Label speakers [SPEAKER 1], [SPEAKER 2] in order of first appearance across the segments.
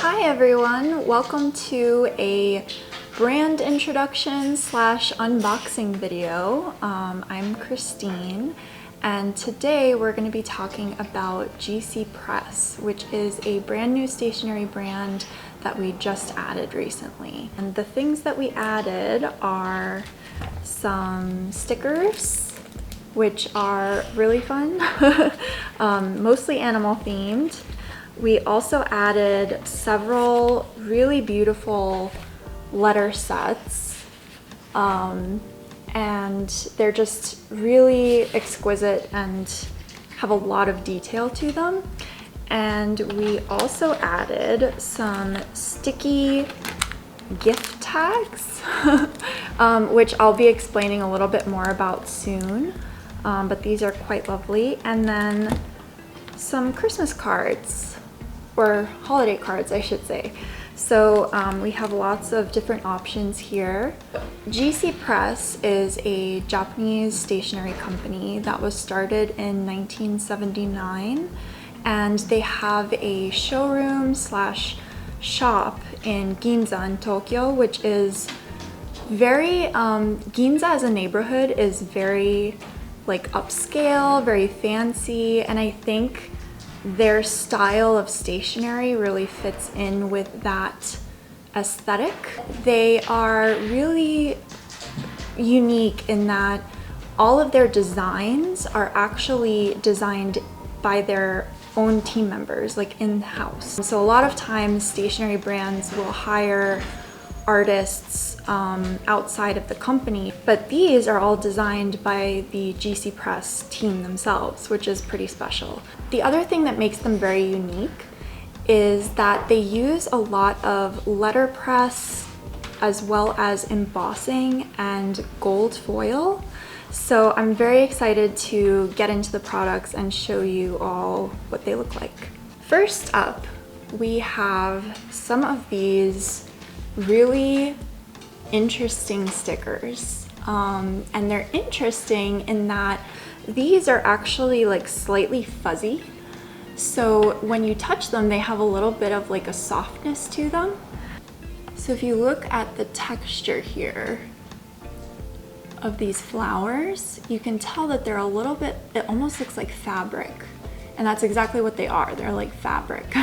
[SPEAKER 1] Hi everyone, welcome to a brand introduction slash unboxing video. I'm Christine and today we're going to be talking about GC Press, which is a brand new stationery brand that we just added recently. And the things that we added are some stickers, which are really fun, mostly animal themed. We also added several really beautiful letter sets, and they're just really exquisite and have a lot of detail to them. And we also added some sticky gift tags, which I'll be explaining a little bit more about soon, but these are quite lovely. And then some Christmas cards, or holiday cards, I should say. So we have lots of different options here. GC Press is a Japanese stationery company that was started in 1979, and they have a showroom slash shop in Ginza in Tokyo, which is very, Ginza as a neighborhood is very like upscale, very fancy, and I think their style of stationery really fits in with that aesthetic. They are really unique in that all of their designs are actually designed by their own team members, like in-house. So a lot of times stationery brands will hire artists outside of the company, but these are all designed by the GC Press team themselves, which is pretty special. The other thing that makes them very unique is that they use a lot of letterpress as well as embossing and gold foil. So I'm very excited to get into the products and show you all what they look like. First up, we have some of these really interesting stickers, and they're interesting in that these are actually like slightly fuzzy, so when you touch them they have a little bit of like a softness to them. So if you look at the texture here of these flowers, you can tell that they're a little bit, it almost looks like fabric, and that's exactly what they are. They're like fabric.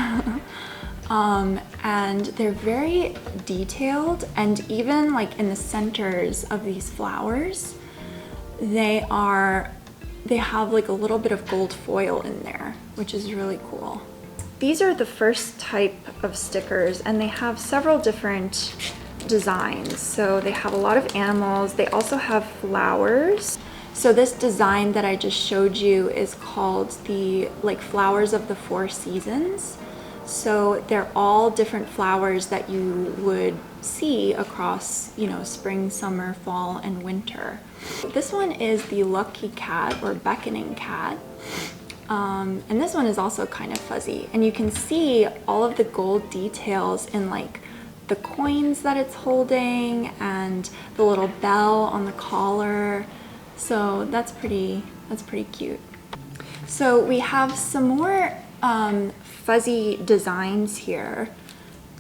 [SPEAKER 1] And they're very detailed, and even like in the centers of these flowers, they have like a little bit of gold foil in there, which is really cool. These are the first type of stickers, and they have several different designs. So they have a lot of animals. They also have flowers. So this design that I just showed you is called the like flowers of the 4 seasons. So they're all different flowers that you would see across, you know, spring, summer, fall, and winter. This one is the lucky cat or beckoning cat. And this one is also kind of fuzzy. And you can see all of the gold details in like the coins that it's holding and the little bell on the collar. So that's pretty cute. So we have some more fuzzy designs here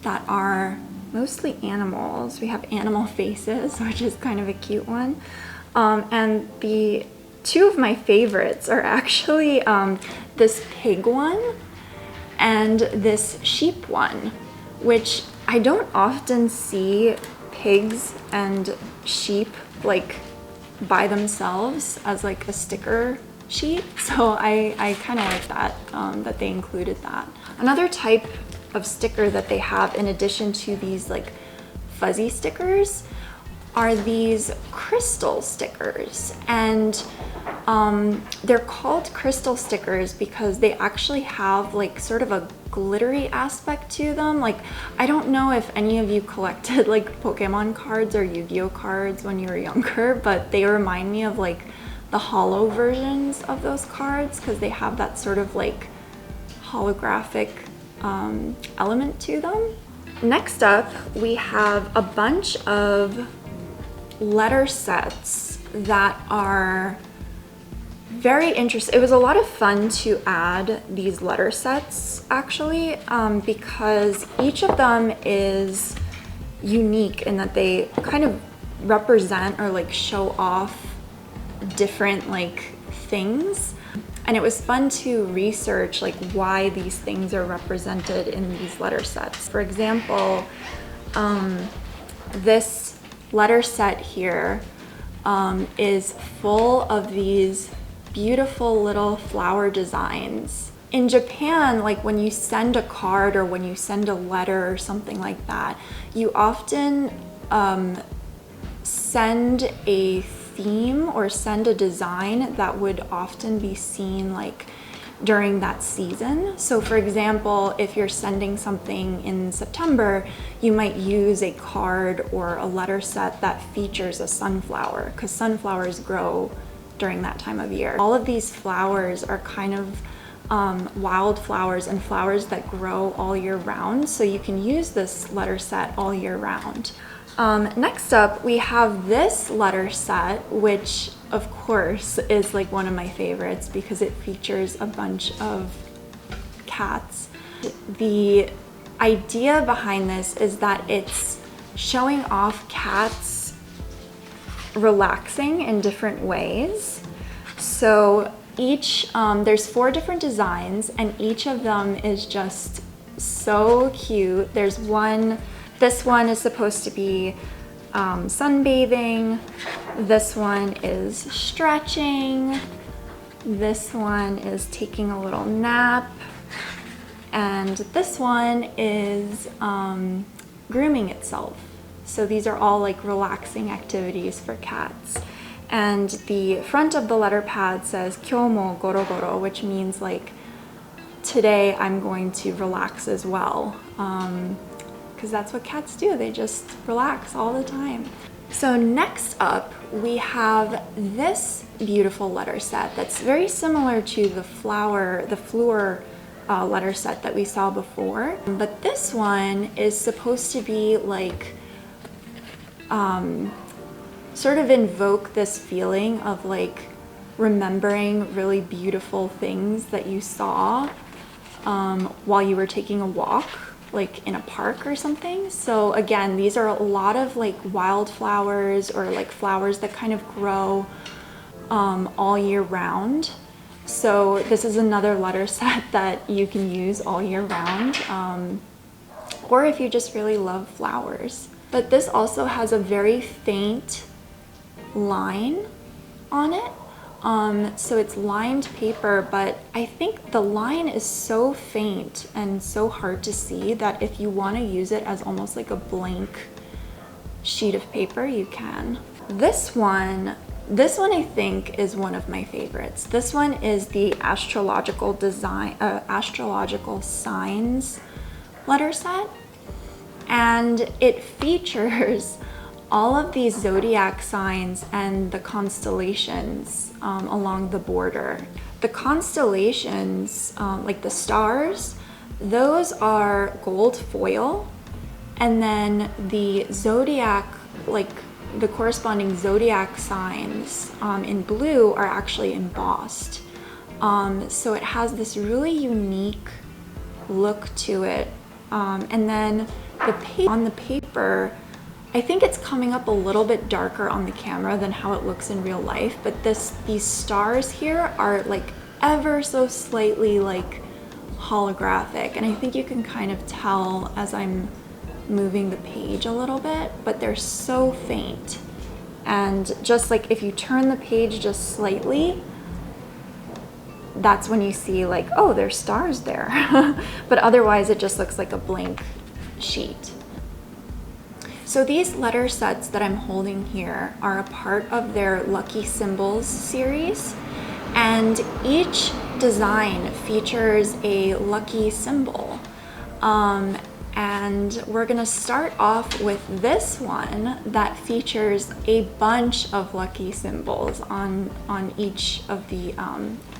[SPEAKER 1] that are mostly animals. We have animal faces, which is kind of a cute one. And the two of my favorites are actually this pig one and this sheep one, which I don't often see pigs and sheep like by themselves as like a sticker sheet, so I kind of like that, that they included that. Another type of sticker that they have in addition to these like fuzzy stickers are these crystal stickers, and they're called crystal stickers because they actually have like sort of a glittery aspect to them. Like, I don't know if any of you collected like Pokemon cards or Yu-Gi-Oh cards when you were younger, but they remind me of like the hollow versions of those cards because they have that sort of like holographic element to them. Next up, we have a bunch of letter sets that are very interesting. It was a lot of fun to add these letter sets actually, because each of them is unique in that they kind of represent or like show off different like things. And it was fun to research like why these things are represented in these letter sets. For example, this letter set here is full of these beautiful little flower designs. In Japan, like when you send a card or when you send a letter or something like that, you often send a theme or send a design that would often be seen like during that season. So for example, if you're sending something in September, you might use a card or a letter set that features a sunflower, because sunflowers grow during that time of year. All of these flowers are kind of wildflowers and flowers that grow all year round, so you can use this letter set all year round. Next up, we have this letter set, which of course is like one of my favorites because it features a bunch of cats. The idea behind this is that it's showing off cats relaxing in different ways. So each, there's 4 different designs and each of them is just so cute. There's one, this one is supposed to be sunbathing. This one is stretching. This one is taking a little nap. And this one is grooming itself. So these are all like relaxing activities for cats. And the front of the letter pad says Kyomo goro goro, which means like today I'm going to relax as well. Because that's what cats do, they just relax all the time. So next up, we have this beautiful letter set that's very similar to the Fleur letter set that we saw before. But this one is supposed to be like, sort of invoke this feeling of like remembering really beautiful things that you saw while you were taking a walk, like in a park or something. So again, these are a lot of like wildflowers or like flowers that kind of grow all year round. So this is another letter set that you can use all year round, or if you just really love flowers. But this also has a very faint line on it. So it's lined paper, but I think the line is so faint and so hard to see that if you want to use it as almost like a blank sheet of paper, you can. This one I think is one of my favorites. This one is the astrological signs letter set, and it features all of these zodiac signs and the constellations along the border. The constellations, like the stars, those are gold foil, and then the zodiac, like the corresponding zodiac signs in blue are actually embossed. So it has this really unique look to it. And then on the paper, I think it's coming up a little bit darker on the camera than how it looks in real life, but these stars here are like ever so slightly like holographic, and I think you can kind of tell as I'm moving the page a little bit, but they're so faint. And just like if you turn the page just slightly, that's when you see like, oh, there's stars there. But otherwise it just looks like a blank sheet. So these letter sets that I'm holding here are a part of their Lucky Symbols series, and each design features a lucky symbol. And we're gonna start off with this one that features a bunch of lucky symbols on each of the,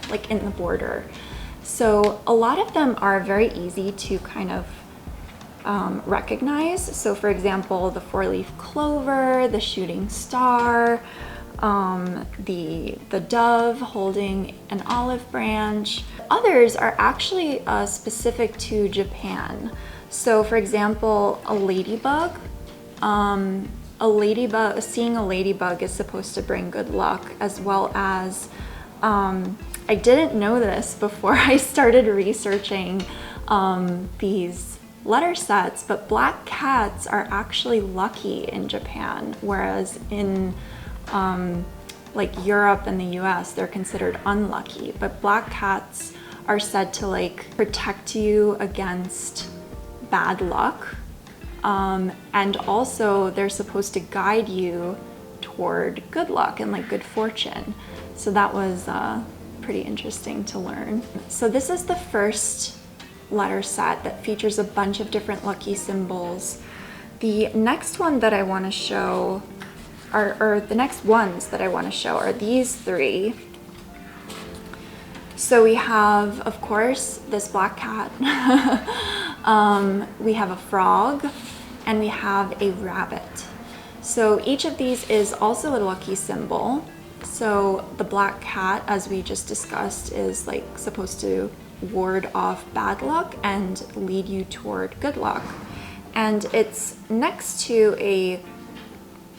[SPEAKER 1] like in the border. So a lot of them are very easy to kind of recognize. So for example, the 4-leaf clover, the shooting star, the dove holding an olive branch. Others are actually specific to Japan. So for example, a ladybug. Seeing a ladybug is supposed to bring good luck, as well as, I didn't know this before I started researching these letter sets, but black cats are actually lucky in Japan, whereas in like Europe and the US, they're considered unlucky. But black cats are said to like protect you against bad luck. And also they're supposed to guide you toward good luck and like good fortune. So that was pretty interesting to learn. So this is the first letter set that features a bunch of different lucky symbols. The next one that I want to show or the next ones that I want to show are these three. So we have, of course, this black cat. We have a frog, and we have a rabbit. So each of these is also a lucky symbol. So the black cat, as we just discussed, is like supposed to ward off bad luck and lead you toward good luck. And it's next to a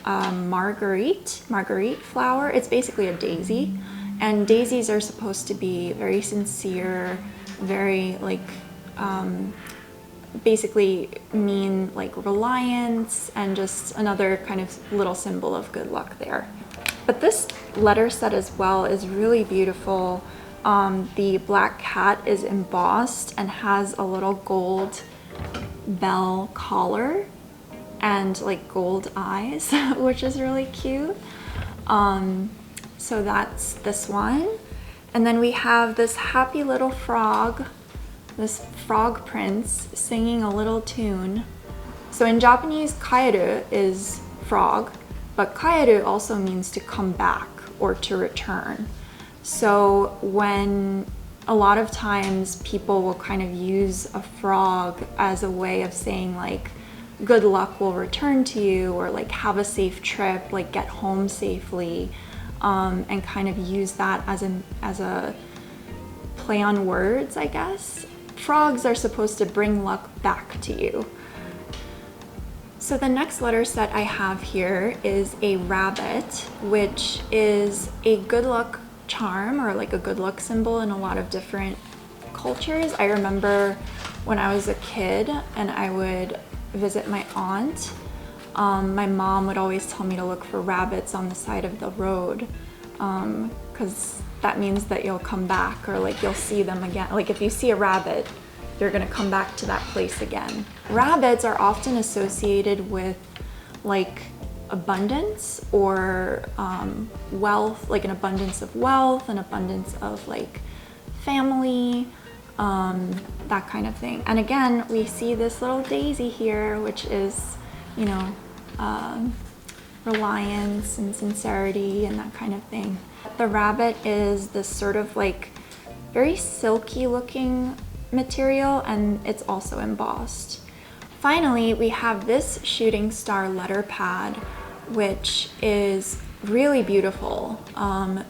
[SPEAKER 1] marguerite flower. It's basically a daisy, and daisies are supposed to be very sincere, very like basically mean like reliance, and just another kind of little symbol of good luck there. But this letter set as well is really beautiful. The black cat is embossed and has a little gold bell collar and like gold eyes, which is really cute. So that's this one. And then we have this happy little frog, this frog prince singing a little tune. So in Japanese, kaeru is frog, but kaeru also means to come back or to return. So when a lot of times people will kind of use a frog as a way of saying like good luck will return to you, or like have a safe trip, like get home safely, and kind of use that as a play on words, I guess. Frogs are supposed to bring luck back to you. So the next letter set I have here is a rabbit, which is a good luck charm or like a good luck symbol in a lot of different cultures. I remember when I was a kid and I would visit my aunt, my mom would always tell me to look for rabbits on the side of the road, because that means that you'll come back, or like you'll see them again. Like if you see a rabbit, you're gonna come back to that place again. Rabbits are often associated with like abundance or wealth, like an abundance of wealth, an abundance of like family, that kind of thing. And again, we see this little daisy here, which is, you know, reliance and sincerity and that kind of thing. The rabbit is this sort of like very silky looking material, and it's also embossed. Finally, we have this shooting star letter pad, which is really beautiful.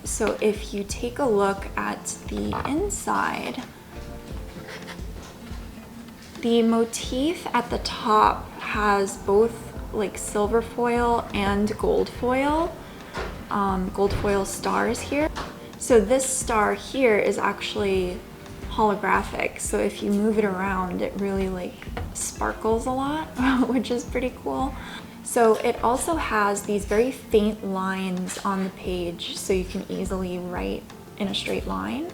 [SPEAKER 1] So if you take a look at the inside, the motif at the top has both like silver foil and gold foil stars here. So this star here is actually holographic. So if you move it around, it really like sparkles a lot, which is pretty cool. So it also has these very faint lines on the page, so you can easily write in a straight line.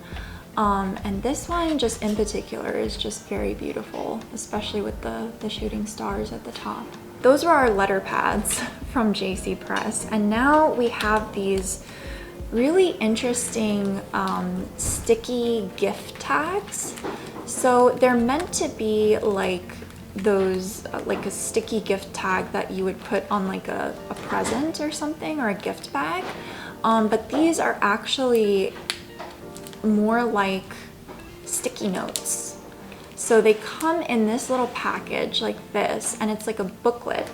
[SPEAKER 1] And this one just in particular is just very beautiful, especially with the shooting stars at the top. Those were our letter pads from JC Press. And now we have these really interesting sticky gift tags. So they're meant to be like those, like a sticky gift tag that you would put on like a present or something, or a gift bag. But these are actually more like sticky notes. So they come in this little package like this, and it's like a booklet,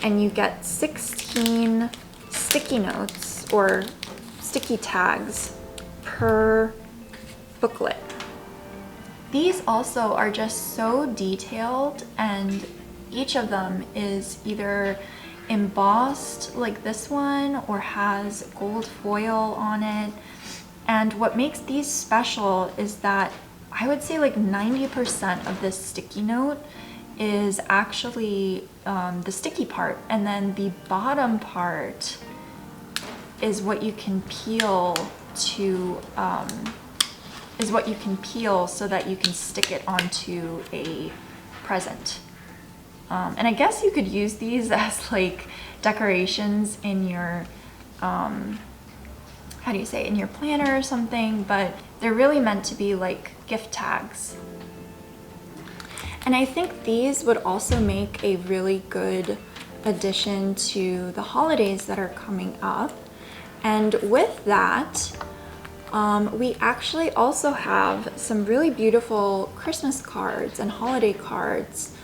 [SPEAKER 1] and you get 16 sticky notes or sticky tags per booklet. These also are just so detailed, and each of them is either embossed like this one or has gold foil on it. And what makes these special is that I would say like 90% of this sticky note is actually the sticky part, and then the bottom part is what you can peel to so that you can stick it onto a present. And I guess you could use these as like decorations in your how do you say, in your planner or something, but they're really meant to be like gift tags. And I think these would also make a really good addition to the holidays that are coming up. And with that, we actually also have some really beautiful Christmas cards and holiday cards.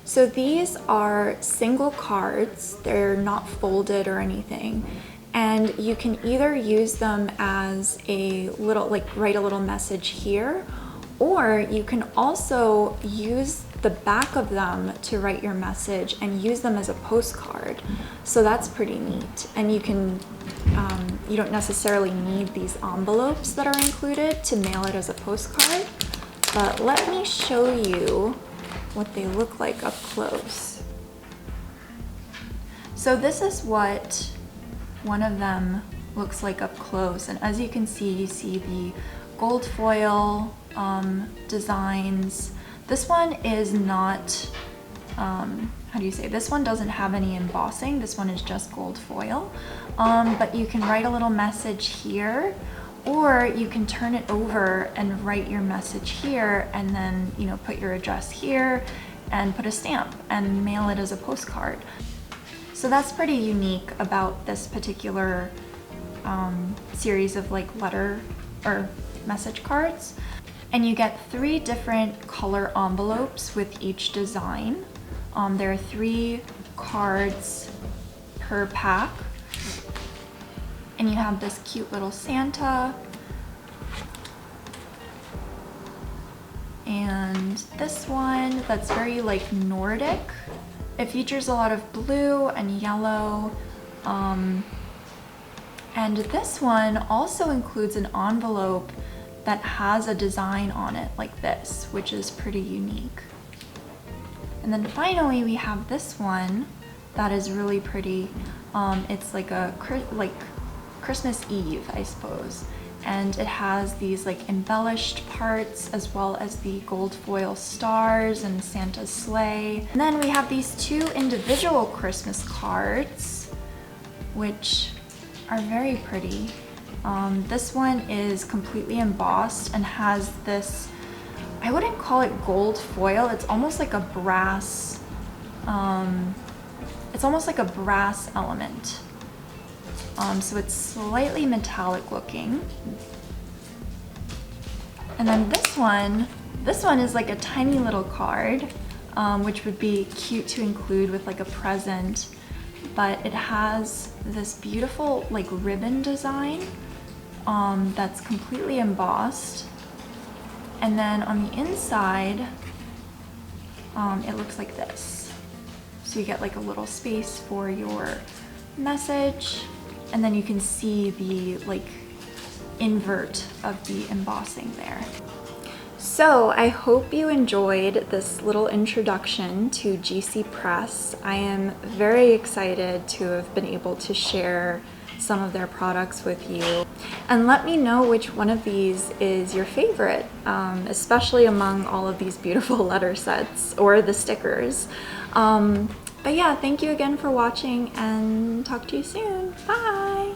[SPEAKER 1] So these are single cards, they're not folded or anything. And you can either use them as a little, like write a little message here, or you can also use the back of them to write your message and use them as a postcard. So that's pretty neat. And you can, you don't necessarily need these envelopes that are included to mail it as a postcard, but let me show you what they look like up close. So this is what one of them looks like up close, and as you can see, you see the gold foil designs. This one is not, how do you say, this one doesn't have any embossing, this one is just gold foil, but you can write a little message here, or you can turn it over and write your message here, and then, you know, put your address here and put a stamp and mail it as a postcard. So that's pretty unique about this particular series of like letter or message cards. And you get 3 different color envelopes with each design. There are 3 cards per pack. And you have this cute little Santa. And this one that's very like Nordic. It features a lot of blue and yellow. And this one also includes an envelope that has a design on it like this, which is pretty unique. And then finally we have this one that is really pretty. It's like a Christmas Eve, I suppose. And it has these like embellished parts as well as the gold foil stars and Santa's sleigh. And then we have these 2 individual Christmas cards, which are very pretty. This one is completely embossed and has this, I wouldn't call it gold foil, it's almost like a brass, element. So it's slightly metallic looking. And then this one is like a tiny little card, which would be cute to include with like a present, but it has this beautiful like ribbon design that's completely embossed. And then on the inside, it looks like this. So you get like a little space for your message, and then you can see the like invert of the embossing there. So I hope you enjoyed this little introduction to GC Press. I am very excited to have been able to share some of their products with you. And let me know which one of these is your favorite, especially among all of these beautiful letter sets or the stickers. But yeah, thank you again for watching, and talk to you soon. Bye!